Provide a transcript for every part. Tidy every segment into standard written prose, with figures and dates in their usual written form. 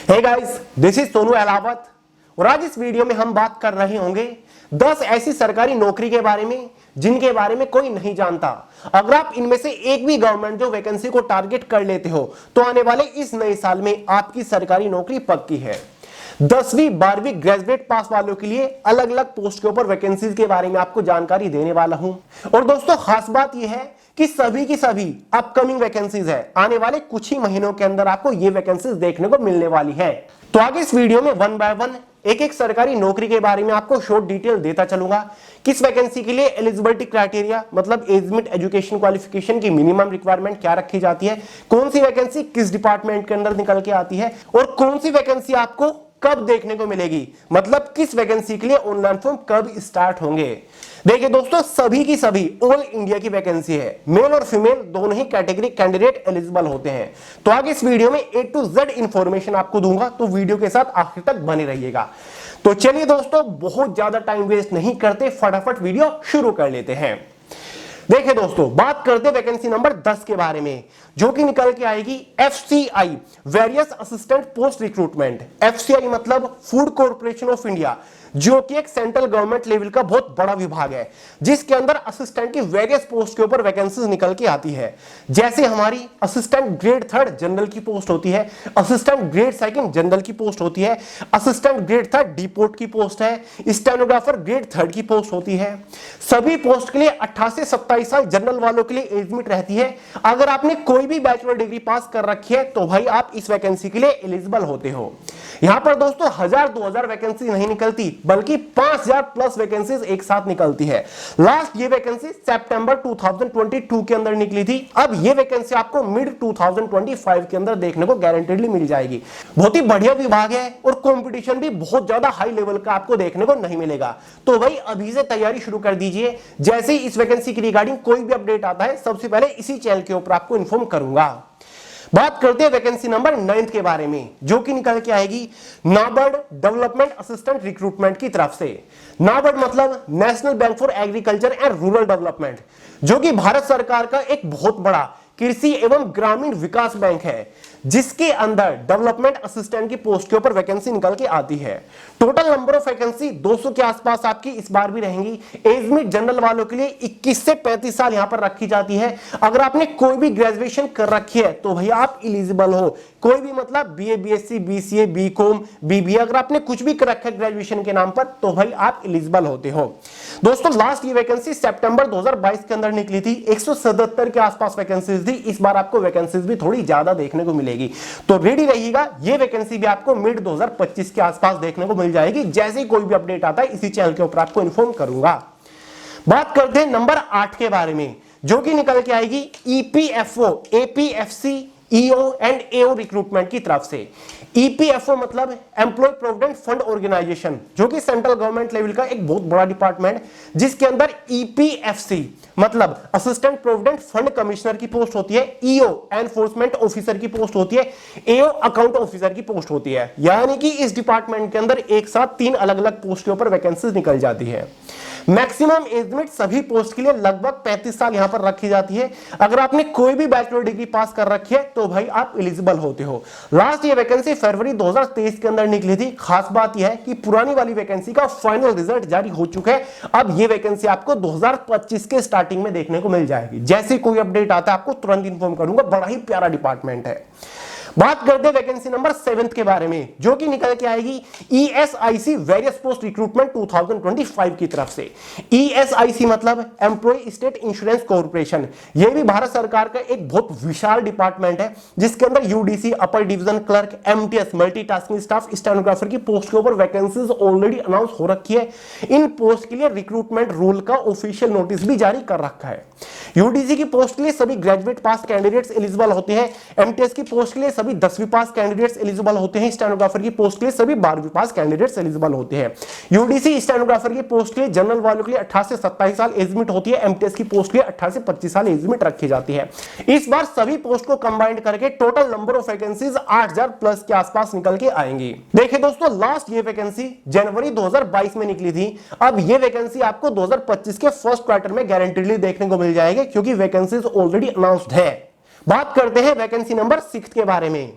Hey guys, this is Sonu Ahlawat और आज इस वीडियो में हम बात कर रहे होंगे 10 ऐसी सरकारी नौकरी के बारे में जिनके बारे में कोई नहीं जानता। अगर आप इनमें से एक भी गवर्नमेंट जो वैकेंसी को टारगेट कर लेते हो तो आने वाले इस नए साल में आपकी सरकारी नौकरी पक्की है। 10वीं 12वीं ग्रेजुएट पास वालों के लिए अलग अलग पोस्ट के ऊपर वैकेंसीज के बारे में आपको जानकारी देने वाला हूं। और दोस्तों, खास बात यह है कि सभी की सभी अपकमिंग वैकेंसीज है। आने वाले कुछ ही महीनों के अंदर आपको ये वैकेंसीज देखने को मिलने वाली है। तो आगे इस वीडियो में वन बाय वन एक एक सरकारी नौकरी के बारे में आपको शॉर्ट डिटेल देता चलूंगा। किस वैकेंसी के लिए एलिजिबिलिटी क्राइटेरिया मतलब एज लिमिट, एजुकेशन क्वालिफिकेशन की मिनिमम रिक्वायरमेंट क्या रखी जाती है, कौन सी वैकेंसी किस डिपार्टमेंट के अंदर निकल के आती है और कौन सी वैकेंसी आपको कब देखने को मिलेगी, मतलब किस वैकेंसी के लिए ऑनलाइन फॉर्म कब स्टार्ट होंगे। देखिए दोस्तों, सभी की सभी ऑल इंडिया की वैकेंसी है। मेल और फीमेल दोनों ही कैटेगरी कैंडिडेट एलिजिबल होते हैं। तो आगे इस वीडियो में A to Z इंफॉर्मेशन आपको दूंगा, तो वीडियो के साथ आखिर तक बने रहिएगा। तो चलिए दोस्तों, बहुत ज्यादा टाइम वेस्ट नहीं करते, फटाफट वीडियो शुरू कर लेते हैं। देखिए दोस्तों, बात करते वैकेंसी नंबर 10 के बारे में, जो कि निकल के आएगी FCI various assistant post recruitment. FCI मतलब फूड कॉर्पोरेशन ऑफ इंडिया, जो कि एक सेंट्रल गवर्नमेंट लेवल का बहुत बड़ा विभाग है, जिसके अंदर असिस्टेंट की वेरियस पोस्ट के ऊपर वैकेंसीज निकल के आती है। जैसे हमारी असिस्टेंट ग्रेड 3 जनरल की पोस्ट होती है, असिस्टेंट ग्रेड 2 जनरल की पोस्ट होती है, असिस्टेंट ग्रेड 3 डिपोर्ट की पोस्ट है, स्टेनोग्राफर ग्रेड 3 की पोस्ट होती है। सभी पोस्ट के लिए 18 से 27 साल जनरल वालों के लिए एज लिमिट रहती है। अगर आपने कोई भी बैचलर डिग्री पास कर रखी है तो भाई आप इस वैकेंसी के लिए एलिजिबल होते हो। यहां पर दोस्तों 1000-2000 वैकेंसी नहीं निकलती, बल्कि 5000 प्लस वैकेंसीज एक साथ निकलती है। लास्ट ये वैकेंसी सितंबर 2022 के अंदर निकली थी। अब ये वैकेंसी आपको मिड 2025 के अंदर देखने को गारंटेडली मिल जाएगी। बहुत ही बढ़िया विभाग है और कंपटीशन भी बहुत ज्यादा हाई लेवल का आपको देखने को नहीं मिलेगा। तो भाई अभी से तैयारी शुरू कर दीजिए। जैसे ही इस वैकेंसी की रिगार्डिंग कोई भी अपडेट आता है, सबसे पहले इसी चैनल के ऊपर आपको इन्फॉर्म करूंगा। बात करते हैं वैकेंसी नंबर 9 के बारे में, जो कि निकल के आएगी नाबार्ड डेवलपमेंट असिस्टेंट रिक्रूटमेंट की तरफ से। नाबार्ड मतलब national bank for agriculture and rural development, जो कि भारत सरकार का एक बहुत बड़ा कृषि एवं ग्रामीण विकास बैंक है, जिसके अंदर डेवलपमेंट असिस्टेंट की पोस्ट के ऊपर वैकेंसी निकल के आती है। टोटल नंबर ऑफ वैकेंसी 200 के आसपास आपकी इस बार भी रहेंगी। एज लिमिट जनरल वालों के लिए 21 से 35 साल यहां पर रखी जाती है। अगर आपने कोई भी ग्रेजुएशन कर रखी है तो भैया आप एलिजिबल हो। कोई भी मतलब BA, BSc, BCA, BCom, BBA, अगर आपने कुछ भी कर रखा है ग्रेजुएशन के नाम पर तो भाई आप एलिजिबल होते हो। दोस्तों, लास्ट ये वैकेंसी सितंबर 2022 के अंदर निकली थी। 177 के आसपास वैकेंसीज थी। इस बार आपको वैकेंसीज भी थोड़ी ज्यादा देखने को मिलेगी, तो रेडी रहिएगा। ये वैकेंसी भी आपको मिड 2025 के आसपास देखने को मिल जाएगी। जैसे ही कोई भी अपडेट आता है इसी चैनल के ऊपर आपको इन्फॉर्म करूंगा। बात करते हैं नंबर 8 के बारे में, जो कि निकल के आएगी EPFO, APFC, EO and AO recruitment की तरफ से। EPFO मतलब एम्प्लॉय प्रोविडेंट फंड ऑर्गेनाइजेशन, जो कि सेंट्रल गवर्नमेंट लेवल का एक बहुत बड़ा डिपार्टमेंट, जिसके अंदर EPFC मतलब असिस्टेंट प्रोविडेंट फंड कमिश्नर की पोस्ट होती है, EO एनफोर्समेंट ऑफिसर की पोस्ट होती है, AO अकाउंट ऑफिसर की पोस्ट होती है। यानी कि इस डिपार्टमेंट के अंदर एक साथ 3 अलग अलग पोस्ट के ऊपर वैकेंसीज निकल जाती है। मैक्सिमम एज लिमिट सभी पोस्ट के लिए लगभग 35 साल यहां पर रखी जाती है। अगर आपने कोई भी बैचलर डिग्री पास कर रखी है तो भाई आप एलिजिबल होते हो। लास्ट ये वैकेंसी फरवरी 2023 के अंदर निकली थी। खास बात यह है कि पुरानी वाली वैकेंसी का फाइनल रिजल्ट जारी हो चुका है। अब ये वैकेंसी आपको 2025 के स्टार्टिंग में देखने को मिल जाएगी। जैसे कोई अपडेट आता है आपको तुरंत इन्फॉर्म करूंगा। बड़ा ही प्यारा डिपार्टमेंट है। बात करते हैं वैकेंसी नंबर 7 के बारे में, जो कि निकल के आएगी ESIC वेरियस पोस्ट रिक्रूटमेंट 2025 की तरफ से। ESIC मतलब एम्प्लॉय स्टेट इंश्योरेंस कॉर्पोरेशन। यह भी भारत सरकार का एक बहुत विशाल डिपार्टमेंट है, जिसके अंदर UDC, upper division clerk, MTS multitasking staff, stenographer की पोस्ट के ऊपर वैकेंसीज ऑलरेडी अनाउंस हो रखी है। इन पोस्ट के लिए रिक्रूटमेंट रूल का ऑफिशियल नोटिस भी जारी कर रखा है। UDC की पोस्ट के लिए सभी ग्रेजुएट पास कैंडिडेट्स एलिजिबल होते हैं। MTS की पोस्ट के लिए सभी 10वीं पास कैंडिडेट्स एलिजिबल होते हैं। स्टेनोग्राफर की पोस्ट के लिए सभी 12वीं पास कैंडिडेट्स एलिजिबल होते हैं। UDC स्टेनोग्राफर की पोस्ट के लिए जनरल वालों के लिए 18 से 27 साल एज लिमिट होती है। MTS की पोस्ट के लिए 18 से 25 साल एज लिमिट रखी जाती है। इस बार सभी पोस्ट को कंबाइंड करके total number of vacancies 8000 plus के आसपास निकल के आएंगी। देखिए दोस्तों, लास्ट ये वैकेंसी जनवरी 2022 में निकली थी। अब ये वैकेंसी आपको 2025 के फर्स्ट क्वार्टर में गारंटीडली देखने को मिल जाएगी, क्योंकि वैकेंसीज ऑलरेडी अनाउंस्ड है। बात करते हैं वैकेंसी नंबर 6 के बारे में,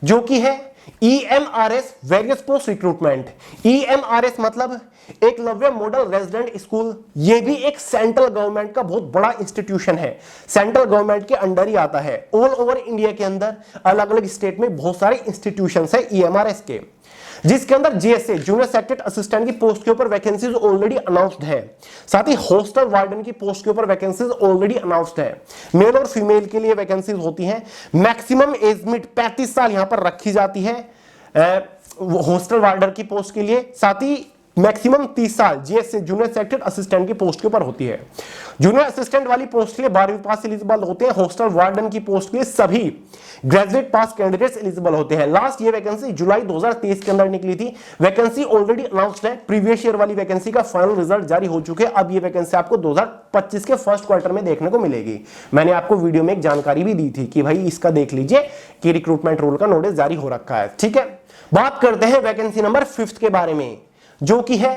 जो कि है EMRS various post recruitment. EMRS मतलब एकलव्य मॉडल रेजिडेंट स्कूल। यह भी एक सेंट्रल गवर्नमेंट का बहुत बड़ा इंस्टीट्यूशन है, सेंट्रल गवर्नमेंट के अंडर ही आता है। ऑल ओवर इंडिया के अंदर अलग अलग स्टेट में बहुत सारे इंस्टीट्यूशंस है EMRS के, जिसके अंदर GSA जूनियर सेक्रेटरी असिस्टेंट की पोस्ट के ऊपर वैकेंसीज ऑलरेडी अनाउंस्ड है। साथ ही हॉस्टल वार्डन की पोस्ट के ऊपर वैकेंसीज ऑलरेडी अनाउंस्ड है। मेल और फीमेल के लिए वैकेंसीज होती हैं। मैक्सिमम एज लिमिट 35 साल यहां पर रखी जाती है हॉस्टल वार्डन की पोस्ट के लिए। साथ ही मैक्सिमम 30 साल GSA जूनियर सेक्रेटरी असिस्टेंट की पोस्ट के ऊपर होती है। जूनियर असिस्टेंट वाली पोस्ट के लिए 12वीं पास एलिजिबल होते हैं। हॉस्टल वार्डन की पोस्ट के लिए सभी ग्रेजुएट पास कैंडिडेट्स एलिजिबल होते हैं। लास्ट ये वैकेंसी जुलाई 2023 के अंदर निकली थी। वैकेंसी ऑलरेडी अनाउंस्ड है। प्रीवियस ईयर वाली वैकेंसी का फाइनल रिजल्ट जारी हो चुके हैं। अब ये वैकेंसी आपको 2025 के फर्स्ट क्वार्टर में देखने को मिलेगी। मैंने आपको वीडियो में एक जानकारी भी दी थी कि भाई इसका देख लीजिए कि रिक्रूटमेंट रोल का नोटिस जारी हो रखा है। ठीक है, बात करते हैं वैकेंसी नंबर 5 के बारे में, जो कि है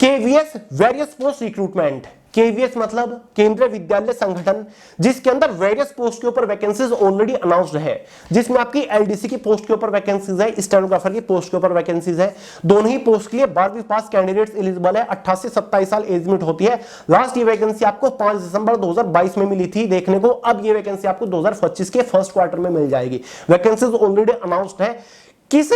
KVS various post recruitment. KVS मतलब केंद्रीय विद्यालय संगठन, जिसके अंदर वेरियस पोस्ट के ऊपर वैकेंसीज ऑलरेडी अनाउंस्ड है, जिसमें आपकी LDC की पोस्ट के ऊपर वैकेंसीज है, स्टेनोग्राफर की पोस्ट के ऊपर वैकेंसीज है। दोनों ही पोस्ट के लिए 12वीं पास कैंडिडेट्स एलिजिबल है। 18 से 27 साल एज लिमिट होती है। लास्ट ये वैकेंसी आपको 5 दिसंबर 2022 में मिली थी देखने को। अब ये वैकेंसी आपको 2025 के फर्स्ट क्वार्टर में मिल जाएगी। वैकेंसीज ऑलरेडी अनाउंस्ड है। किस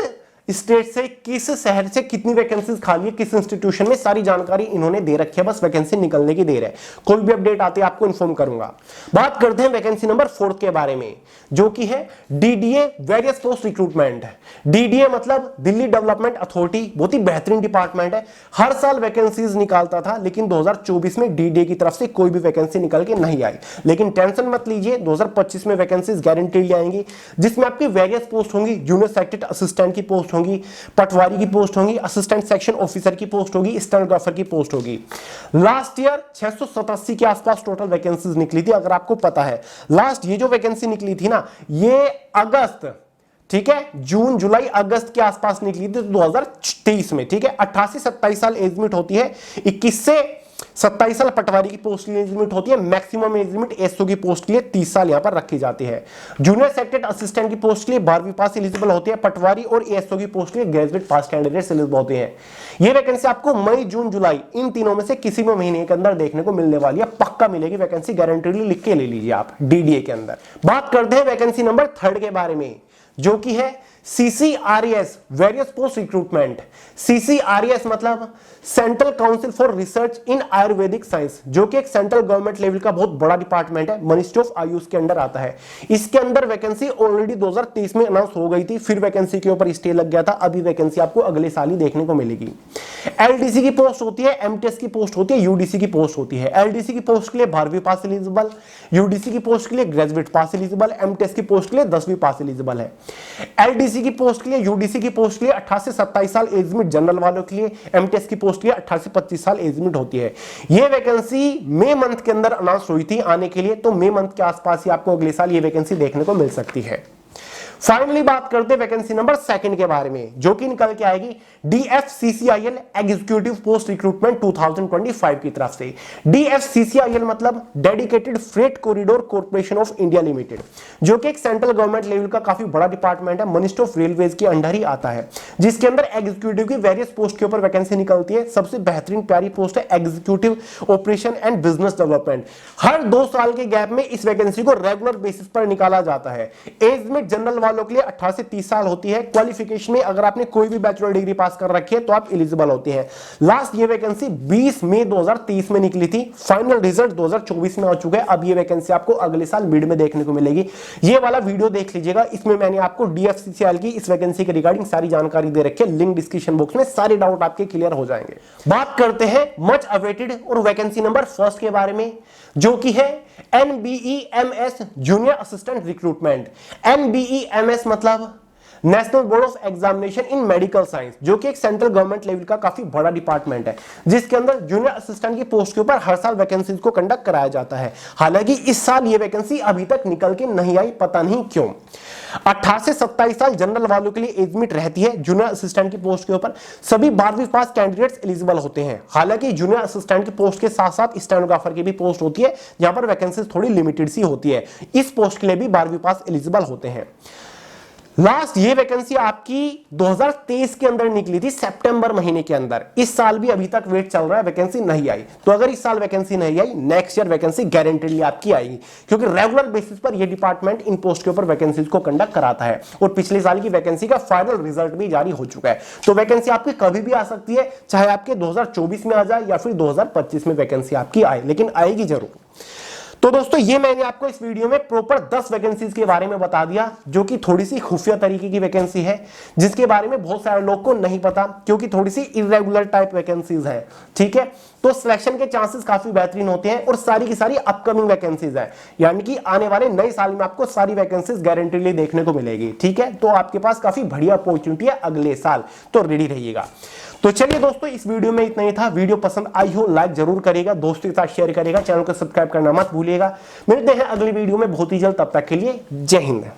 स्टेट से, किस शहर से कितनी वैकेंसीज खाली है, किस इंस्टीट्यूशन में, सारी जानकारी इन्होंने दे रखी है। बस वैकेंसी निकलने की देर है। कोई भी अपडेट आती है आपको इन्फॉर्म करूंगा। बात करते हैं वैकेंसी नंबर 4 के बारे में, जो कि है DDA various post recruitment. DDA मतलब दिल्ली डेवलपमेंट अथॉरिटी, बहुत ही बेहतरीन डिपार्टमेंट है। हर साल वैकेंसीज निकालता था, लेकिन 2024 में DDA की तरफ से कोई भी वैकेंसी निकल के नहीं आई। लेकिन टेंशन मत लीजिए, 2025 में वैकेंसीज गारंटीड आएंगी, जिसमें आपकी वेरियस पोस्ट होंगी। जूनियर सेक्रेटरी असिस्टेंट की पोस्ट होंगी, पटवारी की पोस्ट होगी, असिस्टेंट सेक्शन ऑफिसर की पोस्ट होगी, स्टेनोग्राफर की पोस्ट होगी। लास्ट ईयर 687 के आसपास टोटल वैकेंसीज निकली थी। अगर आपको पता है, लास्ट ये जो वैकेंसी निकली थी ना, ये अगस्त, ठीक है, जून जुलाई अगस्त के आसपास निकली थी 2023 में। ठीक है, 18 से 27 साल एज लिमिट होती है। 21 से 27 साल पटवारी की पोस्ट के लिए एज लिमिट होती है। मैक्सिमम एज लिमिट एसओ की पोस्ट के लिए 30 साल यहां पर रखी जाती है। जूनियर सेक्रेटरी असिस्टेंट की पोस्ट के लिए 12वीं पास एलिजिबल होती है। पटवारी और एसओ की पोस्ट के लिए ग्रेजुएट पास कैंडिडेट्स एलिजिबल होते हैं। ये वैकेंसी आपको मई जून जुलाई इन तीनों में से किसी भी महीने के अंदर देखने को मिलने वाली है। पक्का मिलेगी वैकेंसी, गारंटीडली लिख के ले लीजिए आप DDA के अंदर। बात करते हैं वैकेंसी नंबर 3 के बारे में, जो कि है CCRES various post recruitment. CCRES मतलब central council for research in Ayurvedic science, जो कि एक सेंट्रल गवर्नमेंट लेवल का बहुत बड़ा डिपार्टमेंट है। मिनिस्ट्री ऑफ आयुष के अंडर आता है। इसके अंदर वैकेंसी ऑलरेडी 2023 में अनाउंस हो गई थी, फिर वैकेंसी के ऊपर स्टे लग गया था। अभी वैकेंसी आपको अगले साल ही देखने को मिलेगी। LDC की पोस्ट होती है, MTS की पोस्ट होती है, UDC की पोस्ट होती है। LDC की पोस्ट के लिए 12वीं पास एलिजिबल, UDC की पोस्ट के लिए ग्रेजुएट पास एलिजिबल, MTS की पोस्ट के लिए 10वीं पास एलिजिबल है। LDC की पोस्ट के लिए, UDC की पोस्ट के लिए 18 से 27 साल एज लिमिट जनरल वालों के लिए, MTS की पोस्ट के लिए 18 से 25 साल एज लिमिट होती है। यह वैकेंसी मई मंथ के अंदर अनाउंस हुई थी आने के लिए, तो मई मंथ के आसपास ही आपको अगले साल ये वैकेंसी देखने को मिल सकती है। फाइनली बात करते हैं वैकेंसी नंबर 2 के बारे में, जो कि निकल के आएगी DFCCIL एग्जीक्यूटिव पोस्ट रिक्रूटमेंट 2025 की तरफ से। DFCCIL मतलब dedicated freight corridor corporation of India limited, जो कि एक सेंट्रल गवर्नमेंट लेवल का काफी बड़ा डिपार्टमेंट है। मिनिस्ट्री ऑफ रेलवेज के अंडर ही आता है, जिसके अंदर एग्जीक्यूटिव की वेरियस पोस्ट के ऊपर वैकेंसी निकलती है। सबसे बेहतरीन प्यारी पोस्ट है executive operation and business development. हर 2 साल के गैप में इस वैकेंसी को रेगुलर बेसिस पर निकाला जाता है। एज में जनरल वालों के लिए 18 से 30 साल होती है। क्वालिफिकेशन में अगर आपने कोई भी बैचलर डिग्री पास कर रखी है तो आप एलिजिबल होते हैं। लास्ट ये वैकेंसी 20 मई 2023 में निकली थी। फाइनल रिजल्ट 2024 में आ चुका है। अब ये वैकेंसी आपको अगले साल मिड में देखने को मिलेगी। ये वाला वीडियो देख लीजिएगा, इसमें मैंने आपको DFCCIL की इस वैकेंसी के रिगार्डिंग सारी जानकारी दे रखी है। लिंक डिस्क्रिप्शन बॉक्स में, सारे डाउट आपके क्लियर हो जाएंगे। बात करते हैं मच अवेटेड और वैकेंसी नंबर 1 के बारे में, जो कि है NBEMS junior assistant recruitment. NBEMS मतलब national board of examination in medical science, जो कि एक सेंट्रल गवर्नमेंट लेवल का काफी बड़ा डिपार्टमेंट है, जिसके अंदर जूनियर असिस्टेंट की पोस्ट के ऊपर हर साल वैकेंसीज को कंडक्ट कराया जाता है। हालांकि इस साल ये वैकेंसी अभी तक निकल के नहीं आई, पता नहीं क्यों। 18 से 27 साल जनरल वालों के लिए एज लिमिट रहती है। जूनियर असिस्टेंट की पोस्ट के ऊपर सभी 12वीं पास कैंडिडेट्स एलिजिबल होते हैं। हालांकि जूनियर असिस्टेंट की पोस्ट के साथ साथ स्टेनोग्राफर की भी पोस्ट होती है, जहां पर वैकेंसी थोड़ी लिमिटेड सी होती है। इस पोस्ट के लिए भी 12वीं पास एलिजिबल होते हैं। लास्ट ये वैकेंसी आपकी 2023 के अंदर निकली थी, सितंबर महीने के अंदर। इस साल भी अभी तक वेट चल रहा है, वैकेंसी नहीं आई। तो अगर इस साल वैकेंसी नहीं आई, नेक्स्ट ईयर वैकेंसी गारंटेडली आपकी आएगी, क्योंकि रेगुलर बेसिस पर ये डिपार्टमेंट इन पोस्ट के ऊपर वैकेंसीज को कंडक्ट कराता है और पिछले साल की वैकेंसी का फाइनल रिजल्ट भी जारी हो चुका है। तो वैकेंसी आपकी कभी भी आ सकती है, चाहे आपके 2024 में आ जाए या फिर 2025 में वैकेंसी आपकी आए, लेकिन आएगी जरूर। तो दोस्तों ये मैंने आपको इस वीडियो में प्रॉपर 10 वैकेंसीज के बारे में बता दिया, जो कि थोड़ी सी खुफिया तरीके की वैकेंसी है, जिसके बारे में बहुत सारे लोग को नहीं पता, क्योंकि थोड़ी सी इरेगुलर टाइप वैकेंसीज है। ठीक है, तो सिलेक्शन के चांसेस काफी बेहतरीन होते हैं और सारी की सारी अपकमिंग वैकेंसीज है, यानी कि आने वाले नए साल में आपको सारी वैकेंसीज गारंटीली देखने को मिलेगी। ठीक है, तो आपके पास काफी बढ़िया अपॉर्चुनिटी है अगले साल, तो रेडी रहिएगा। तो चलिए दोस्तों, इस वीडियो में इतना ही था। वीडियो पसंद आई हो लाइक जरूर करेगा, दोस्तों के साथ शेयर करेगा, चैनल को सब्सक्राइब करना मत भूलिएगा। मिलते हैं अगली वीडियो में बहुत ही जल्द, तब तक के लिए जय हिंद।